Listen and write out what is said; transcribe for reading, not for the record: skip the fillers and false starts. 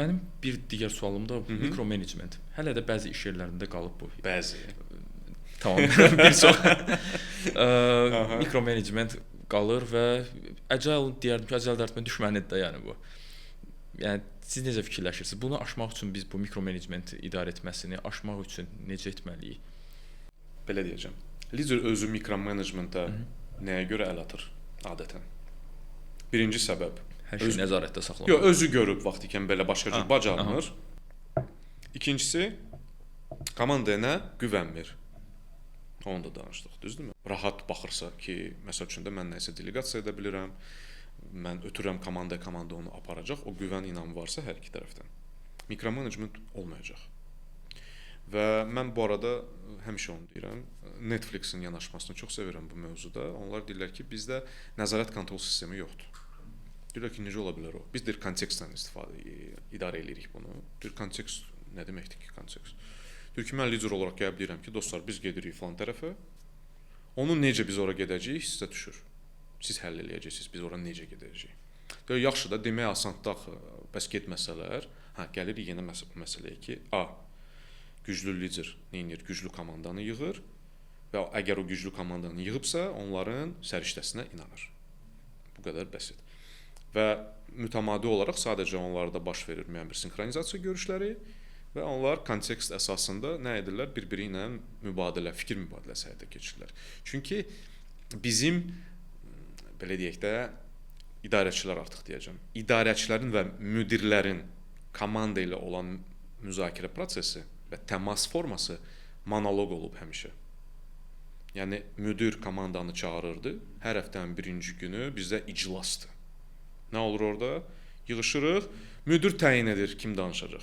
Mənim bir digər sualım da mikromanagement. Hələ də bəzi iş yerlərində qalıb bu. Bəzi. Tamam. Bir çox mikromanagement qalır və agile deyərdim ki, agile dərtmə düşmənidir də yəni bu. Yəni siz necə fikirləşirsiniz? Bunu aşmaq üçün biz bu mikromanagement idarə etməsini aşmaq üçün necə etməliyik? Belə deyəcəm. Lider özü mikromanagementə nəyə görə əl atır adətən? Birinci səbəb Hər şey nəzarətdə saxlamaq. Yox, özü görüb vaxt ikən belə başqa cür bacarmır. İkincisi, komandaya güvənmir. Onu da danışdıq, düzdürmü? Rahat baxırsa ki, məsəl üçün də mən nəsə delegasiya edə bilirəm, mən ötürürəm komanda onu aparacaq, o güvən inamı varsa hər iki tərəfdən. Mikromanagement olmayacaq. Və mən bu arada həmişə onu deyirəm, Netflixin yanaşmasını çox sevirəm bu mövzuda. Onlar deyirlər ki, bizdə nəzarət kontrol sistemi yoxdur. Deyirlər ki, necə ola bilər o? Biz kontekstdən idarə edirik bunu. Kontekst nə deməkdir ki, kontekst? Deyir ki, mən lider olaraq gəlib deyirəm ki, dostlar, biz gedirik falan tərəfə. Onu necə biz ora gedəcəyik, sizə düşür. Siz həll eləyəcəksiniz, biz ora necə gedəcəyik. Deyir, yaxşı da, demək asandır axı, bəs getməsələr, gəlirik yenə məsələyə ki, güclü lider neyinir? Güclü komandanı yığır və əgər o güclü komandanı yığıbsa, onların səriştəsinə inanır. Bu qədər bəsit. Və mütəmadi olaraq sadəcə onlarda baş verir müəyyən bir sinxronizasiya görüşləri və onlar kontekst əsasında nə edirlər? Bir-biri ilə mübadilə, fikir mübadiləsi həyata keçirirlər. Çünki bizim, belə deyək də, idarəçilər artıq deyəcəm, idarəçilərin və müdirlərin komanda ilə olan müzakirə prosesi və təmas forması monoloq olub həmişə. Yəni, müdir komandanı çağırırdı, hər həftənin birinci günü bizdə iclasdır. Nə olur orada? Yığışırıq, müdir təyin edir kim danışacaq.